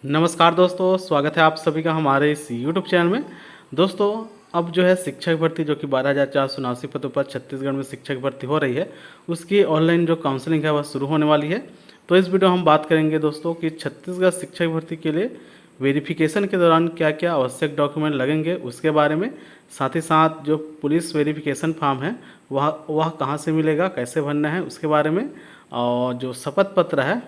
नमस्कार दोस्तों, स्वागत है आप सभी का हमारे इस यूट्यूब चैनल में। दोस्तों, अब जो है शिक्षक भर्ती जो कि 12,479 पदों पर छत्तीसगढ़ में शिक्षक भर्ती हो रही है, उसकी ऑनलाइन जो काउंसलिंग है वह शुरू होने वाली है। तो इस वीडियो हम बात करेंगे दोस्तों कि छत्तीसगढ़ शिक्षक भर्ती के लिए वेरिफिकेशन के दौरान क्या क्या आवश्यक डॉक्यूमेंट लगेंगे उसके बारे में। साथ ही साथ जो पुलिस वेरिफिकेशन फॉर्म है वह कहाँ से मिलेगा, कैसे भरना है उसके बारे में, और जो शपथ पत्र है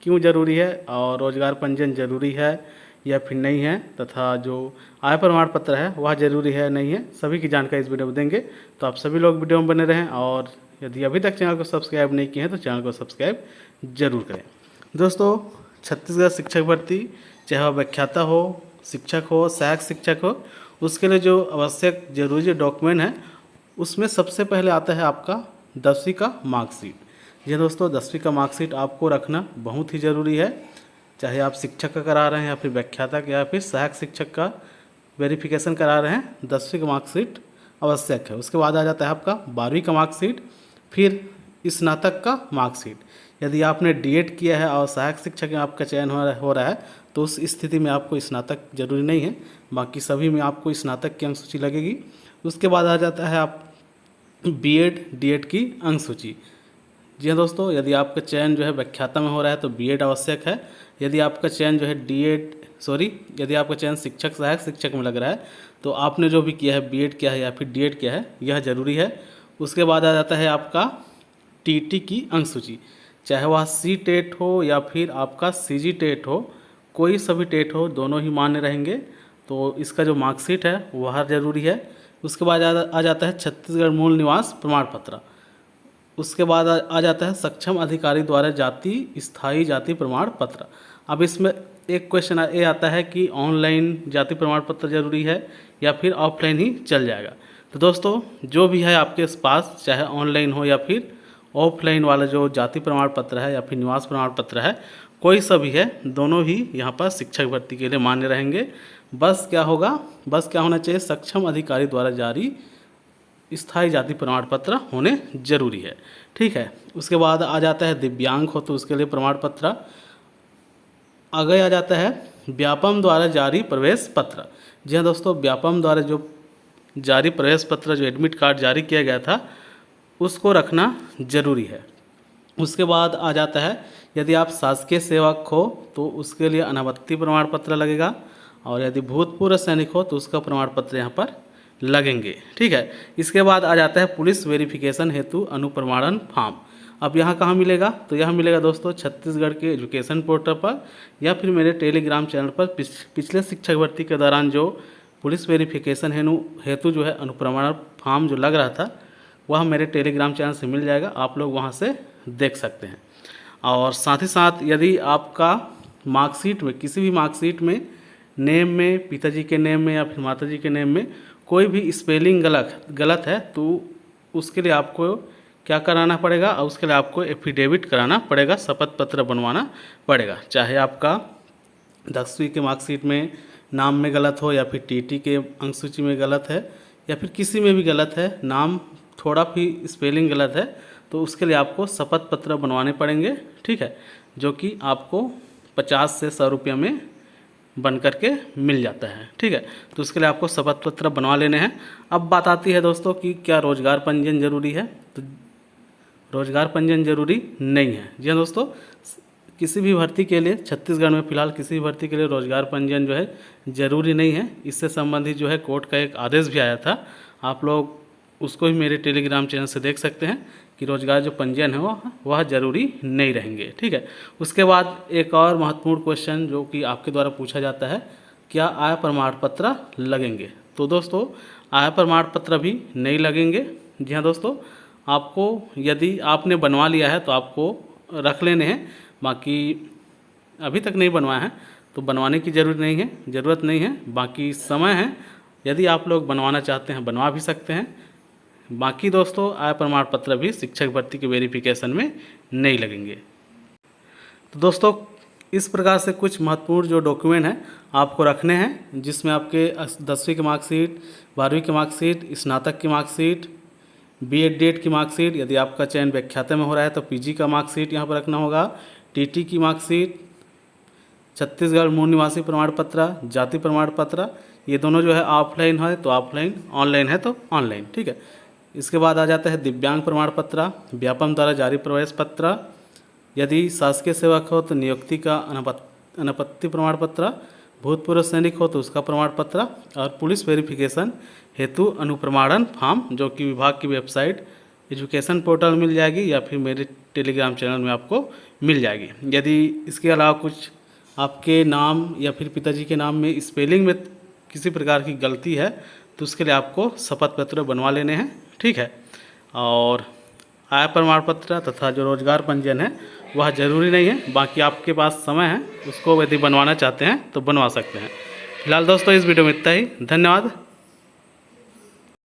क्यों ज़रूरी है, और रोजगार पंजीयन ज़रूरी है या फिर नहीं है, तथा जो आय प्रमाण पत्र है वह ज़रूरी है नहीं है, सभी की जानकारी इस वीडियो में देंगे। तो आप सभी लोग वीडियो में बने रहें, और यदि अभी तक चैनल को सब्सक्राइब नहीं किए हैं तो चैनल को सब्सक्राइब जरूर करें। दोस्तों, छत्तीसगढ़ शिक्षक भर्ती, चाहे वह व्याख्याता हो, शिक्षक हो, सहायक शिक्षक हो, उसके लिए जो आवश्यक जरूरी जो डॉक्यूमेंट है उसमें सबसे पहले आता है आपका 10वीं का मार्कशीट। जी दोस्तों, 10वीं का मार्कशीट आपको रखना बहुत ही ज़रूरी है, चाहे आप शिक्षक का करा रहे हैं या फिर व्याख्याता का या फिर सहायक शिक्षक का वेरिफिकेशन करा रहे हैं। 10वीं का मार्कशीट आवश्यक है। उसके बाद आ जाता है आपका 12वीं का मार्कशीट, फिर स्नातक का मार्कशीट। यदि आपने डीएड किया है और सहायक शिक्षक में आपका चयन हो रहा है तो उस स्थिति में आपको स्नातक जरूरी नहीं है, बाकी सभी में आपको स्नातक की अंक सूची लगेगी। उसके बाद आ जाता है आप बीएड डीएड की अंक सूची। जी हाँ दोस्तों, यदि आपका चयन जो है व्याख्याता में हो रहा है तो बीएड आवश्यक है। यदि आपका चयन जो है यदि आपका चयन शिक्षक सहायक शिक्षक में लग रहा है तो आपने जो भी किया है, बीएड किया है या फिर डीएड किया है, यह ज़रूरी है। उसके बाद आ जाता है आपका टीटी की अंक सूची, चाहे वह सी टेट हो या फिर आपका सीजी टेट हो, कोई सभी टेट हो, दोनों ही मान्य रहेंगे। तो इसका जो मार्कशीट है वह ज़रूरी है। उसके बाद आ जाता है छत्तीसगढ़ मूल निवास प्रमाण पत्र। उसके बाद आ जाता है सक्षम अधिकारी द्वारा स्थायी जाति प्रमाण पत्र। अब इसमें एक क्वेश्चन ये आता है कि ऑनलाइन जाति प्रमाण पत्र जरूरी है या फिर ऑफलाइन ही चल जाएगा। तो दोस्तों, जो भी है आपके पास, चाहे ऑनलाइन हो या फिर ऑफलाइन वाला जो जाति प्रमाण पत्र है या फिर निवास प्रमाण पत्र है, कोई सा भी है, दोनों ही यहाँ पर शिक्षक भर्ती के लिए मान्य रहेंगे। बस क्या होना चाहिए, सक्षम अधिकारी द्वारा जारी स्थायी जाति प्रमाण पत्र होने जरूरी है। ठीक है। उसके बाद आ जाता है दिव्यांग हो तो उसके लिए प्रमाण पत्र। आगे आ जाता है व्यापम द्वारा जारी प्रवेश पत्र। जी हाँ दोस्तों, व्यापम द्वारा जो जारी प्रवेश पत्र, जो एडमिट कार्ड जारी किया गया था, उसको रखना जरूरी है। उसके बाद आ जाता है यदि आप शासकीय सेवक हो तो उसके लिए अनापत्ति प्रमाण पत्र लगेगा, और यदि भूतपूर्व सैनिक हो तो उसका प्रमाण पत्र यहाँ पर लगेंगे। ठीक है। इसके बाद आ जाता है पुलिस वेरिफिकेशन हेतु अनुप्रमाणन फॉर्म। अब यहाँ कहाँ मिलेगा, तो यह मिलेगा दोस्तों छत्तीसगढ़ के एजुकेशन पोर्टल पर या फिर मेरे टेलीग्राम चैनल पर। पिछले शिक्षक भर्ती के दौरान जो पुलिस वेरिफिकेशन हेतु जो है अनुप्रमाणन फॉर्म जो लग रहा था, वह मेरे टेलीग्राम चैनल से मिल जाएगा, आप लोग वहाँ से देख सकते हैं। और साथ ही साथ यदि आपका मार्कशीट में, किसी भी मार्कशीट में नेम में, पिताजी के नेम में या फिर माताजी के नेम में कोई भी स्पेलिंग गलत है तो उसके लिए आपको क्या कराना पड़ेगा, और उसके लिए आपको एफिडेविट कराना पड़ेगा, शपथ पत्र बनवाना पड़ेगा। चाहे आपका 10वीं के मार्कशीट में नाम में गलत हो या फिर टीटी के अंक सूची में गलत है या फिर किसी में भी गलत है, नाम थोड़ा भी स्पेलिंग गलत है, तो उसके लिए आपको शपथ पत्र बनवाने पड़ेंगे। ठीक है। जो कि आपको 50 से 100 रुपये में बन करके मिल जाता है। ठीक है। तो उसके लिए आपको शपथ पत्र बनवा लेने हैं। अब बात आती है दोस्तों कि क्या रोजगार पंजीयन जरूरी है, तो रोजगार पंजीयन जरूरी नहीं है। जी हाँ दोस्तों, किसी भी भर्ती के लिए छत्तीसगढ़ में फिलहाल किसी भी भर्ती के लिए रोजगार पंजीयन जो है जरूरी नहीं है। इससे संबंधित जो है कोर्ट का एक आदेश भी आया था, आप लोग उसको भी मेरे टेलीग्राम चैनल से देख सकते हैं कि रोजगार जो पंजीयन है वह जरूरी नहीं रहेंगे। ठीक है। उसके बाद एक और महत्वपूर्ण क्वेश्चन जो कि आपके द्वारा पूछा जाता है, क्या आय प्रमाण पत्र लगेंगे। तो दोस्तों, आय प्रमाण पत्र भी नहीं लगेंगे। जी हाँ दोस्तों, आपको यदि आपने बनवा लिया है तो आपको रख लेने हैं, बाकी अभी तक नहीं बनवाया है तो बनवाने की ज़रूरत नहीं है, बाकी समय है, यदि आप लोग बनवाना चाहते हैं बनवा भी सकते हैं। बाकी दोस्तों, आय प्रमाण पत्र भी शिक्षक भर्ती के वेरिफिकेशन में नहीं लगेंगे। तो दोस्तों, इस प्रकार से कुछ महत्वपूर्ण जो डॉक्यूमेंट हैं आपको रखने हैं, जिसमें आपके 10वीं की मार्कशीट, 12वीं की मार्कशीट, स्नातक की मार्कशीट, बीएड डीएड की मार्कशीट, यदि आपका चयन व्याख्याता में हो रहा है तो पीजी का मार्कशीट यहाँ पर रखना होगा, टीटी की मार्कशीट, छत्तीसगढ़ मूल निवासी प्रमाण पत्र, जाति प्रमाण पत्र, ये दोनों जो है ऑफलाइन है तो ऑफलाइन, ऑनलाइन है तो ऑनलाइन, ठीक है। इसके बाद आ जाता है दिव्यांग प्रमाण पत्र, व्यापम द्वारा जारी प्रवेश पत्र, यदि शासकीय सेवक हो तो नियुक्ति का अनापत्ति प्रमाण पत्र, भूतपूर्व सैनिक हो तो उसका प्रमाण पत्र, और पुलिस वेरिफिकेशन हेतु अनुप्रमाणन फॉर्म, जो कि विभाग की वेबसाइट एजुकेशन पोर्टल मिल जाएगी या फिर मेरे टेलीग्राम चैनल में आपको मिल जाएगी। यदि इसके अलावा कुछ आपके नाम या फिर पिताजी के नाम में स्पेलिंग में किसी प्रकार की गलती है तो उसके लिए आपको शपथ पत्र बनवा लेने हैं, ठीक है। और आय प्रमाण पत्र तथा जो रोजगार पंजीयन है वह ज़रूरी नहीं है, बाकी आपके पास समय है, उसको यदि बनवाना चाहते हैं तो बनवा सकते हैं। फिलहाल दोस्तों इस वीडियो में इतना ही, धन्यवाद।